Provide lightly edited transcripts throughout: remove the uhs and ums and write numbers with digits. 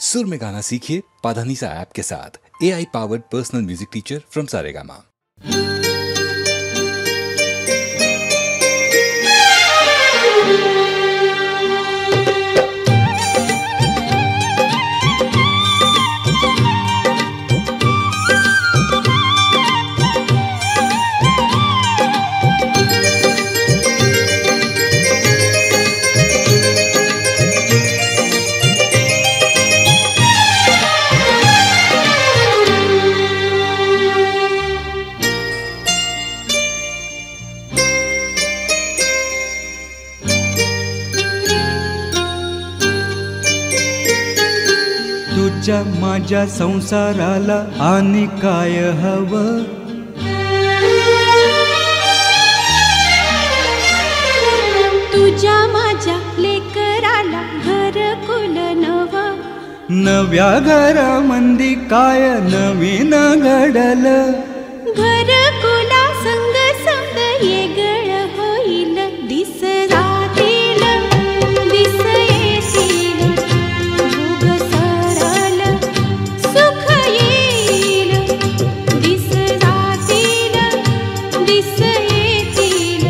सुर में गाना सीखिए पाधानीसा ऐप के साथ। AI powered personal music teacher from Saregama. तुझ्या माझ्या संसाराला आणि काय हवं, तुझ्या माझ्या लेकराला घरकुल नवं, नव्या घरामंदी काय नवीन घडल, घरकुला संग संग येगळ होईल, दिस रातील दिस येतील, भोग सरल सुख येईल, दिस रातील दिस येतील,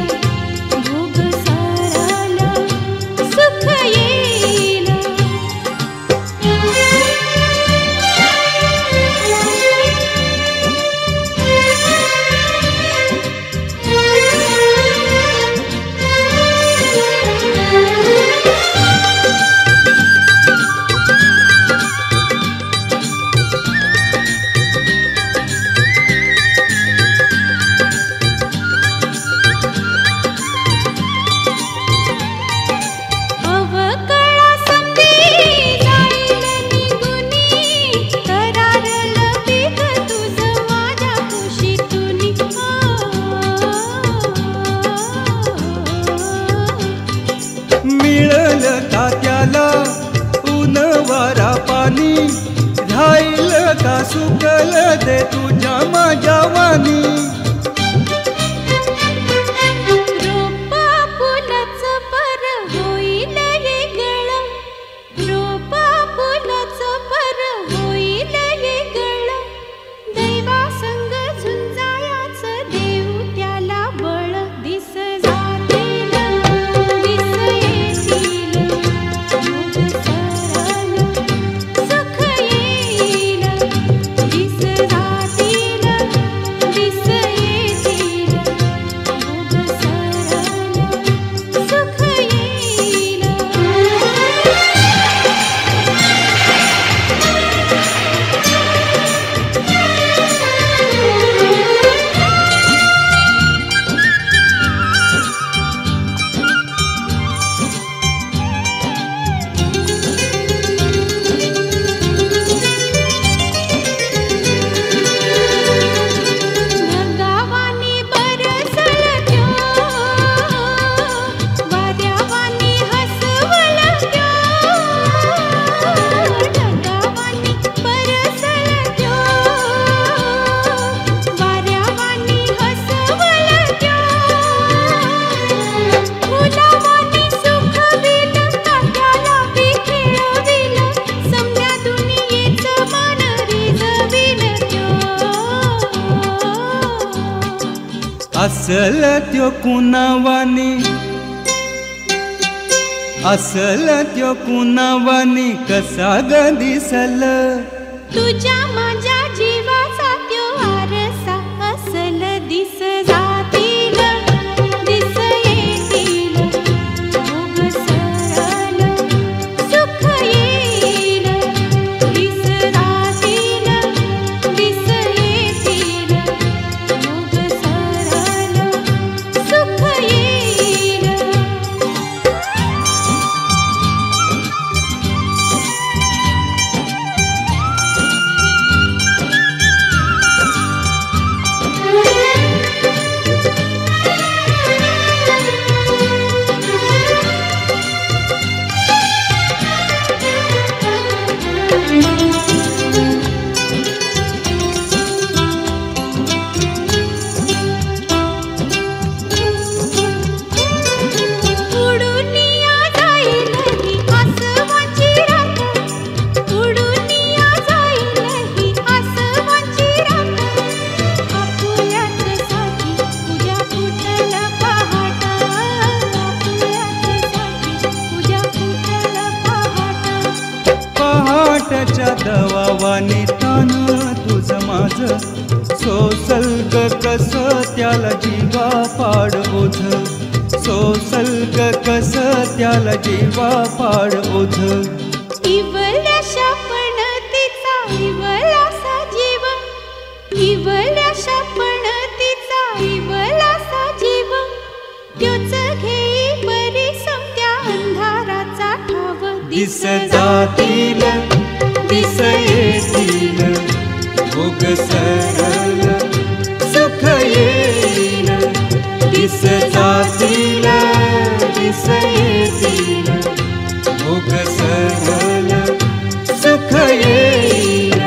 भोग सरल सुख येईल. मिळलं तात्याला ऊन वारा पाणी, राहील का सुकल दे तुझ्या माझ्या वाणी. रोपा फुलाचं पर होईल वेगळं, रोपा फुलाचं पर होईल वेगळं, दैवा संग झुंजायाचं देऊ त्याला बळ, दिस जातील दिस येतील, भोग सरल सुख येईल, दिस जातील दिस येतील, भोग सरल सुख येईल. ढगावानी बरसल त्यो, वाऱ्यावानी हसवल त्यो, ढगावानी बरसल त्यो, वाऱ्यावानी हसवल त्यो, फुलावानी सुखविल, तात्याला बी खेळविल, समद्या दुनियेचं मन रिझविल त्यो. असल त्यो कुणावानी, असल त्यो कुणावानी कसा ग दिसल, तुझ्या माझ्या जीवाचा त्यो आरसा असल, दिस जातील दिस येतील, भोग सरल सुख येईल, दिस रातील दिस येतील, भोग सरल सुख येईल. काट्याच्या दवावाने तान तुझं माझं सोसल ग कस त्याला जीवा पाड ओझ सोसल ग कस त्याला जीवा पाड ओझ इवल्याशा पणतीचा इवलासा जीव इवल्याशा पणतीचा इवलासा जीव त्योच घेई परी समत्या अंधाराचा ठाव दिस जातील दिस येतील भोग सरळ सुख येईल दिस जातील दिस येतील भोग सरळ सुख येईल.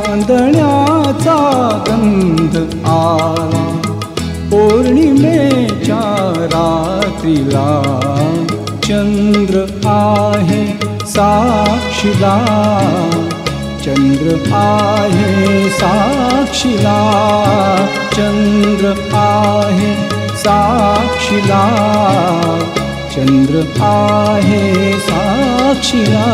चांदण्याचा गंध आला पौर्णिमेच्या रात्रीला चंद्र आहे साक्षीला चंद्र आहे साक्षीला चंद्र आहे साक्षीला चंद्र आहे साक्षीला.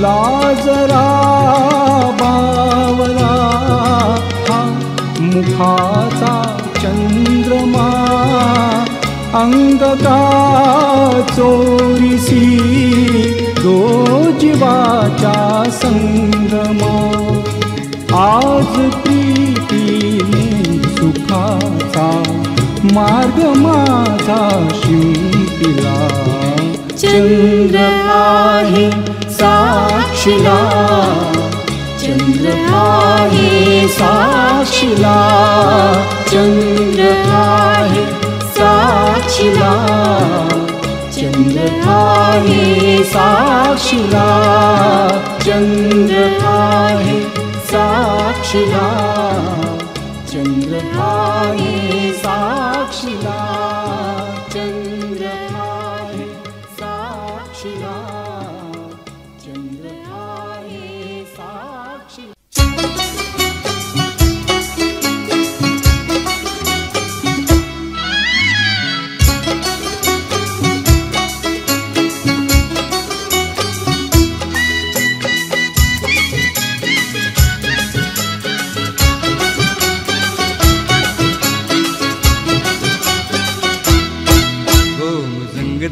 लाजरा बावला हा मुखाचा चंद्रमा अंग का चोरीसी दो जीवाचा संगमा आज प्रीतीने सुखाचा मार्ग माझा शिंपिला चंद्र आहे साक्षीला चंद्र आहे साक्षीला चंद्र आहे साक्षीला चंद्र आहे साक्षीला चंद्र आहे साक्षीला चंद्र आहे साक्षीला चंद्र आहे साक्षीला चंद्र आहे साक्षी.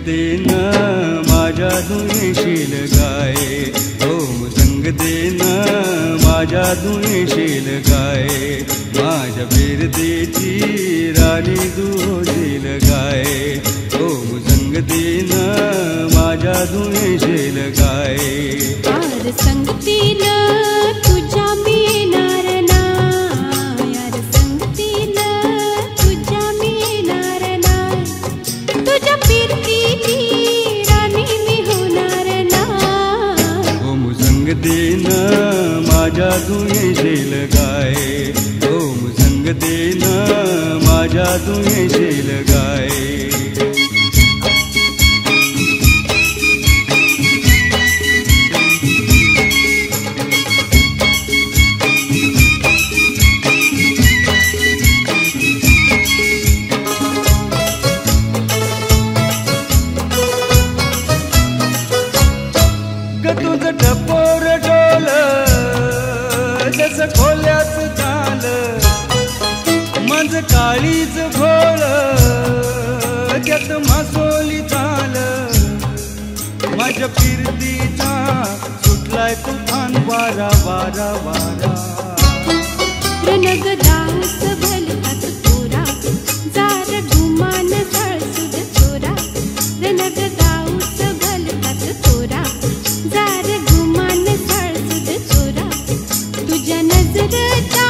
संगतेन माझ्या तू येशील गाय, ओम संगतेन माझ्या तू येशील गाय, माझ्या फिरतेची राणी तू होशील गाय, ओम संगतेन माझ्या तू येशील गाय. यार संगतीला तुझ्या मी येणार नाय, यार संगतीला तुझ्या मी येणार नाय, तुझ्या फिरतीची राणी मी होणार नाय. ओम संगतेन माझ्या तू येशील गाय, ओम संगतेन माझ्या तू येशील गाय. तुझं टपोर डोल जसं खोल्यात झालं, माझं काळीच भोळ त्यात मासोली झालं, माझ्या फिरतीचा सुटलाय तुफान वारा वारा वारा. रणग दास भलतात तोरा, जार गुमान सळसुद चोरा, रणग दाऊस भलतात तोरा, जार गुमान सळसुद चोरा, तुझ्या नजरचा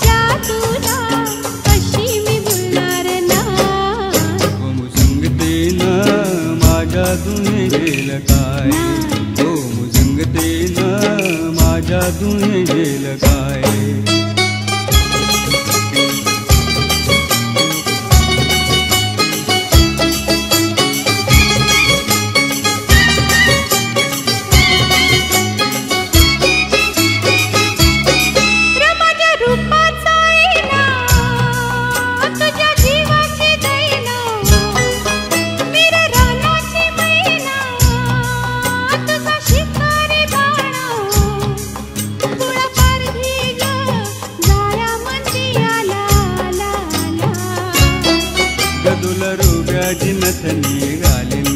जादूला कशी मी भुलणार नाय. ओम संगतेन माझ्या तू येशील काय, ओम संगतेन माझ्या तू येशील काय. गदुला रोगाची नथनी घालीन,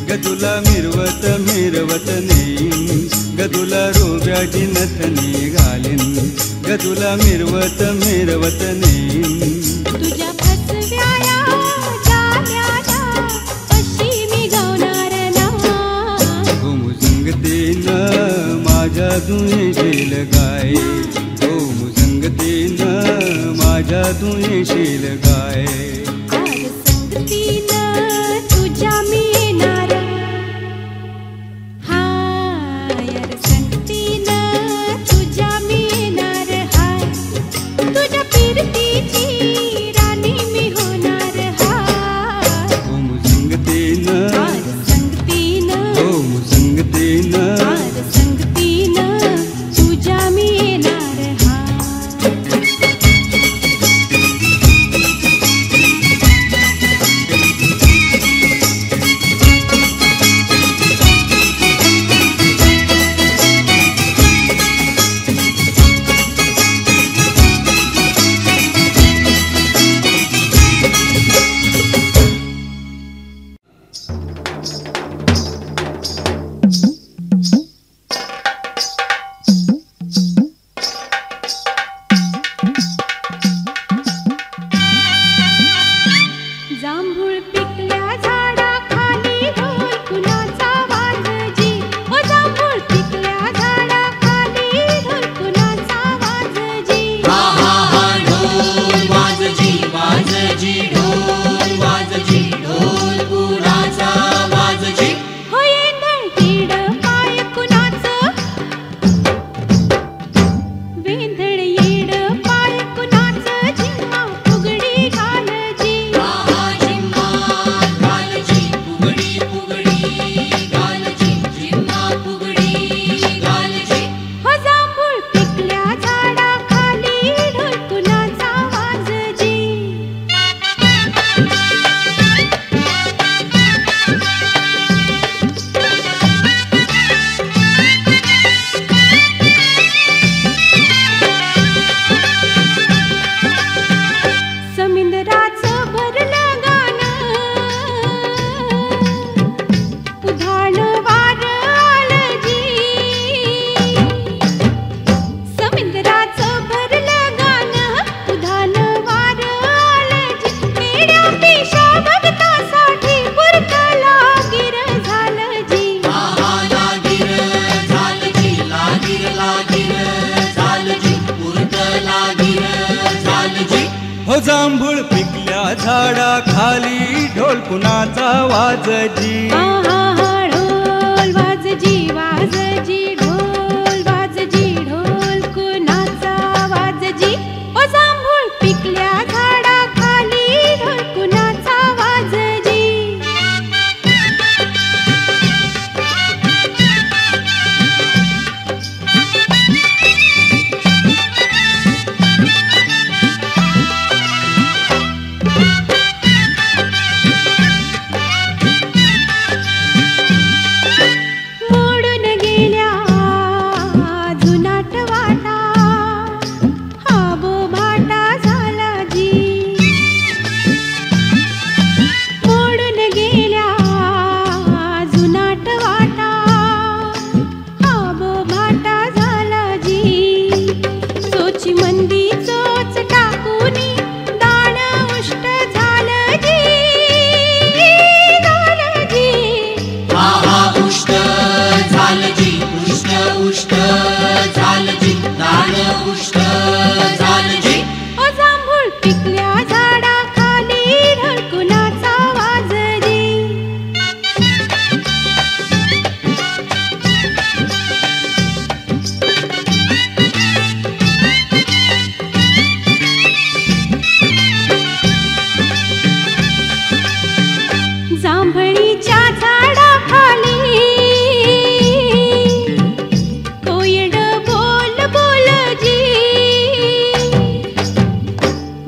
गदुला मिरवत मिरवत नेईन, गदुला रोगाची नथनी घालीन, गदुला मिरवत मिरवत नेईन. तुझ्या फसव्याला जाल्याला कशी मी गावणार नाय. ओम संगतेन माझ्या तू येशील गाय, ओम संगतेन माझ्या तू येशील गाय. यार संगतीला तुझ्या मी येणार, हाय यार संगतीला तुझ्या मी येणार, हाय तुझ्या फिरतीची राणी मी होणार, हाय. ओम संगतेन यार संगतीला, ओम संगतेन यार संगतीला तुझ्या मी येणार, हाय. जांभूळ पिकल्या झाडाखाली ढोल कुणाचा वाजजी, ओ जांभूळ पिकल्या झाडाखाली ढोल कुणाचा वाजजी. हा हा हा ढोल वाजजी वाजजी ढोल वाजजी ढोल कुणाचा वाजजी. हो येंधळ कीड पाय कुणाचं, वेंधळ येड पाय कुणाचं, झिम्मा फुगडी घालजी. झिम्मा घालजी फुगडी फुगडी घालजी, झिम्मा फुगडी घालजी. हो जांभूळ पिकल्या झाडाखाली ढोल कुणाचा वाजजी. समिंदराचं भरलं गाणं, कुणाचा वाजजी आहा ढोल वाजजी वाजजी ढोल वाजजी ढोल कुणाचा वाजजी ओ जांभूळ पिकल्या झाडाखाली ढोल कुणाचा वाजजी मोडून गेल्या जुनाट वाटा हा बोभाटा झाला जी मोडून गेल्या जुनाट वाटा हा बोभाटा झाला जी चोची मंदी चोच टाकूनी दाण उष्ट झालं जी झालं जी आहा उष्ट झालं जी उष्ट उष्ट झालं जी दाण उष्ट झालं जी ओ जांभूळ पिकल्या झाडाखाली ढोल कुणाचा वाजजी जांभळीच्या झाडाखाली कोयड बोल बोलजी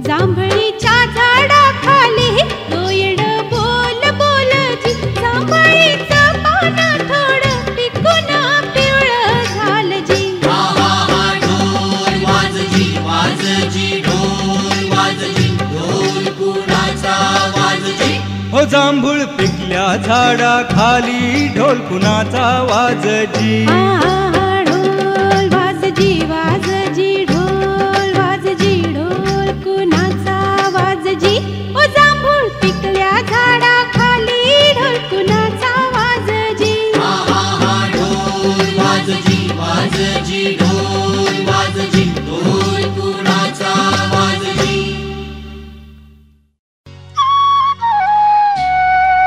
जांभळीच्या झाडाखाली कोयड बोल बोलजी जांभळीचं पान थोडं पिकून पिवळं झालं जी आहा ढोल वाजजी वाजजी ढोल वाजजी ढोल कुणाचा वाजजी हो जांभूळ पिकल्या झाडाखाली ढोल कुणाचा वाजजी आहा ढोल वाजजी वाजजी ढोल वाजजी ढोल कुणाचा वाजजी ओ जांभूळ पिकल्या झाडाखाली ढोल कुणाचा वाजजी आहा ढोल वाजजी वाजजी ढोल वाजजी ढोल कुणाचा वाजजी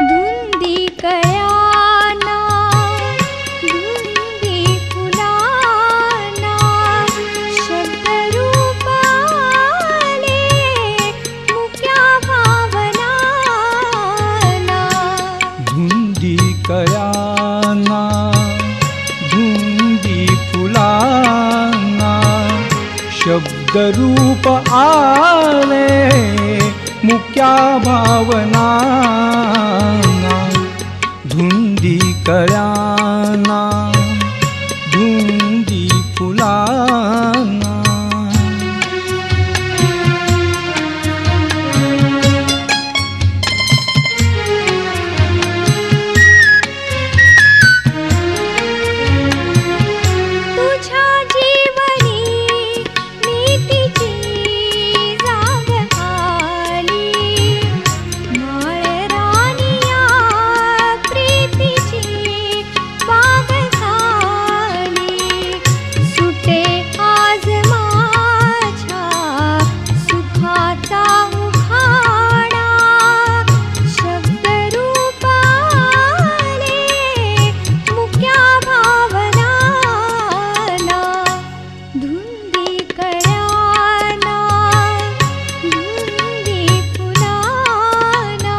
धुंदी कळ्याना धुंदी फुलाना शब्दरूप आले मुक्या भावनाना धुंदी कळ्याना धुंदी फुलाना शब्दरूप आले मुक्या भावना धुंदी कळ्याना धुंदी फुलाना तुझ्या जीवनी नीतीची जाग आली माळ रानिया प्रीतीची बाग झाली सुटे आज माझ्या सुखाचा उखाणा शब्दरूप आले मुक्या भावनाना धुंदी कळ्याना धुंदी फुलाना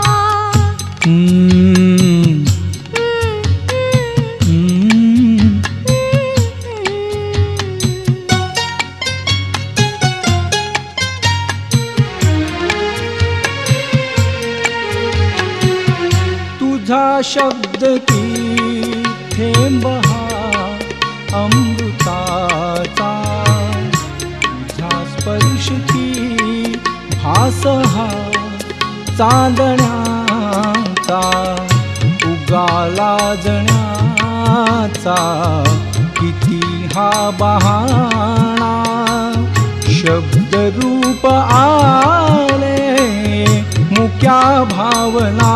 तुझा शब्द की थेंब हा अमृताचा तुझा स्पर्श की भास हा चांदण्याचा उगाला जण्याचा किती हा बहाणा शब्दरूप आले मुक्या भावना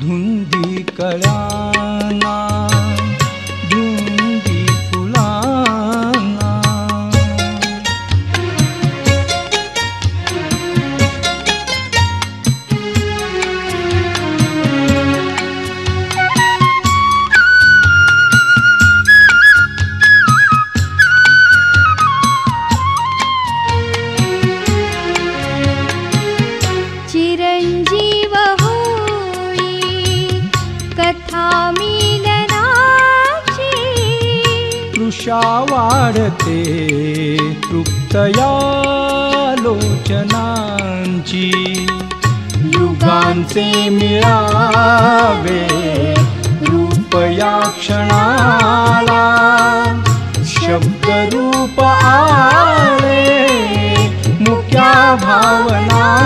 धुंदी कळ्याना धुंदी फुलाना इच्छा वाढते तृप्तया लोचनांची युगांचे मिळावे रूप या क्षणाला शब्द रूप आले मुक्या भावना